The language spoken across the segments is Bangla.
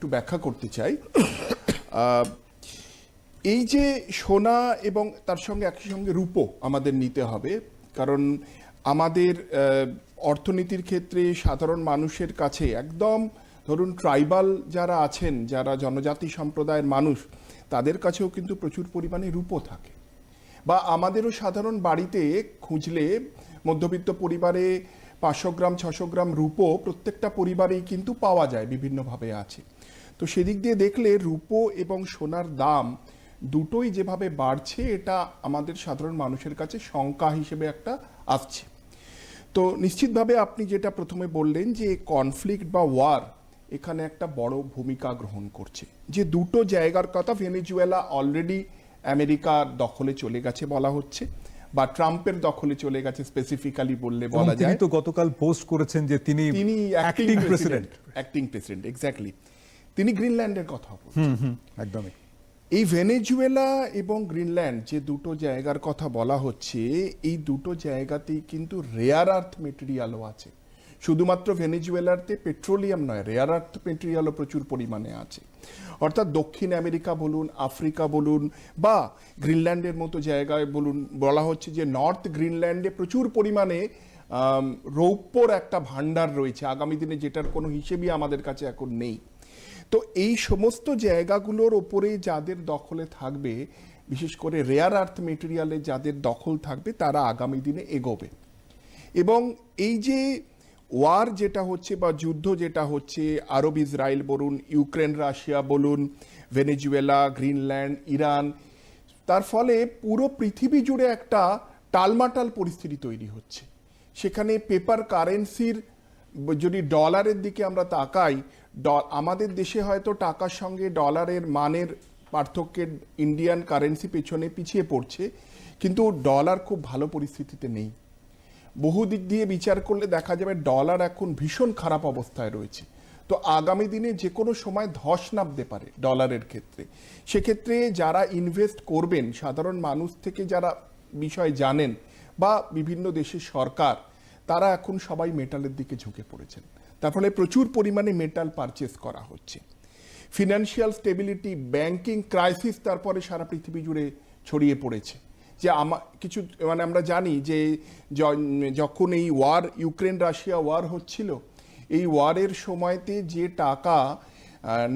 একটু ব্যাখ্যা করতে চাই। এই যে সোনা এবং তার সঙ্গে একই সঙ্গে রূপো আমাদের নিতে হবে, কারণ আমাদের অর্থনীতির ক্ষেত্রে সাধারণ মানুষের কাছে একদম ধরুন ট্রাইবাল যারা আছেন, যারা জনজাতি সম্প্রদায়ের মানুষ, তাদের কাছেও কিন্তু প্রচুর পরিমাণে রূপো থাকে। বা আমাদেরও সাধারণ বাড়িতে খুঁজলে মধ্যবিত্ত পরিবারে 500 গ্রাম 600 গ্রাম রূপো প্রত্যেকটা পরিবারেই কিন্তু পাওয়া যায়, বিভিন্নভাবে আছে। তো সেদিক দিয়ে দেখলে রূপো এবং সোনার দাম দুটোই যেভাবে বাড়ছে, এটা আমাদের সাধারণ মানুষের কাছে শঙ্কা হিসেবে একটা আসছে। তো নিশ্চিতভাবে আপনি যেটা প্রথমে বললেন যে কনফ্লিক্ট বা ওয়ার এখানে একটা বড় ভূমিকা গ্রহণ করছে। যে দুটো জায়গার কথা, ভেনেজুয়েলা অলরেডি আমেরিকার দখলে চলে গেছে বলা হচ্ছে, বা ট্রাম্পের দখলে চলে গেছে স্পেসিফিক্যালি বললে বলা যায়। তিনি তো গতকাল পোস্ট করেছেন যে তিনি অ্যাক্টিং প্রেসিডেন্ট। এক্স্যাক্টলি, তিনি গ্রিনল্যান্ডের কথা বলছেন। একদমই। এই ভেনেজুয়েলা এবং গ্রিনল্যান্ড যে দুটো জায়গার কথা বলা হচ্ছে, এই দুটো জায়গাতেই কিন্তু রেয়ার আর্থ মেটেরিয়ালও আছে। শুধুমাত্র ভেনেজুয়েলাতে পেট্রোলিয়াম নয়, রেয়ার আর্থ মেটেরিয়ালও প্রচুর পরিমাণে আছে। অর্থাৎ দক্ষিণ আমেরিকা বলুন, আফ্রিকা বলুন, বা গ্রিনল্যান্ডের মতো জায়গায় বলুন, বলা হচ্ছে যে নর্থ গ্রিনল্যান্ডে প্রচুর পরিমাণে রৌপ্যর একটা ভাণ্ডার রয়েছে আগামী দিনে, যেটার কোনো হিসেবই আমাদের কাছে এখন নেই। তো এই সমস্ত জায়গাগুলোর ওপরে যাদের দখলে থাকবে, বিশেষ করে রেয়ার আর্থ মেটেরিয়ালে যাদের দখল থাকবে, তারা আগামী দিনে এগোবে। এবং এই যে ওয়ার যেটা হচ্ছে বা যুদ্ধ যেটা হচ্ছে, আরব ইসরায়েল বলুন, ইউক্রেন রাশিয়া বলুন, ভেনেজুয়েলা, গ্রিনল্যান্ড, ইরান, তার ফলে পুরো পৃথিবী জুড়ে একটা টালমাটাল পরিস্থিতি তৈরি হচ্ছে। সেখানে পেপার কারেন্সির, যদি ডলারের দিকে আমরা তাকাই, আমাদের দেশে হয়তো টাকার সঙ্গে ডলারের মানের পার্থক্যের ইন্ডিয়ান কারেন্সি পেছনে পিছিয়ে পড়ছে, কিন্তু ডলার খুব ভালো পরিস্থিতিতে নেই। বহু দিক দিয়ে বিচার করলে দেখা যাবে ডলার এখন ভীষণ খারাপ অবস্থায় রয়েছে। তো আগামী দিনে যে কোনো সময় ধস নামতে পারে ডলারের ক্ষেত্রে। সেক্ষেত্রে যারা ইনভেস্ট করবেন, সাধারণ মানুষ থেকে যারা বিষয় জানেন, বা বিভিন্ন দেশের সরকার, তারা এখন সবাই মেটালের দিকে ঝুঁকে পড়েছেন। তার ফলে প্রচুর পরিমাণে মেটাল পারচেস করা হচ্ছে। ফিনান্সিয়াল স্টেবিলিটি, ব্যাংকিং ক্রাইসিস তারপরে সারা পৃথিবী জুড়ে ছড়িয়ে পড়েছে। যে কিছু আমরা জানি যে যখন এই ওয়ার, ইউক্রেন রাশিয়া ওয়ার হচ্ছিল, এই ওয়ারের সময়তে যে টাকা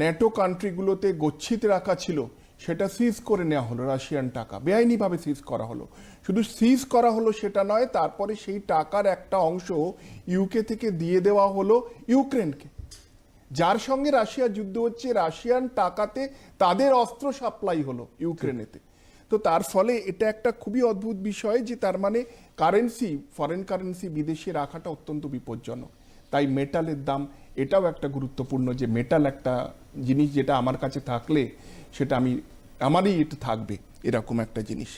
ন্যাটো কান্ট্রিগুলোতে গচ্ছিত রাখা ছিল, সেটা সিজ করে নেওয়া হলো। রাশিয়ান টাকা বেআইনিভাবে সিজ করা হলো। শুধু সিজ করা হলো সেটা নয়, তারপরে সেই টাকার একটা অংশ ইউকে থেকে দিয়ে দেওয়া হলো ইউক্রেনকে, যার সঙ্গে রাশিয়ার যুদ্ধ হচ্ছে। রাশিয়ান টাকাতে তাদের অস্ত্র সাপ্লাই হলো ইউক্রেনেতে। তো তার ফলে এটা একটা খুবই অদ্ভুত বিষয়, যে তার মানে কারেন্সি, ফরেন কারেন্সি বিদেশে রাখাটা অত্যন্ত বিপজ্জনক। তাই মেটালের দাম, এটাও একটা গুরুত্বপূর্ণ, যে মেটাল একটা জিনিস যেটা আমার কাছে থাকলে সেটা আমারই এটা থাকবে, এরকম একটা জিনিস।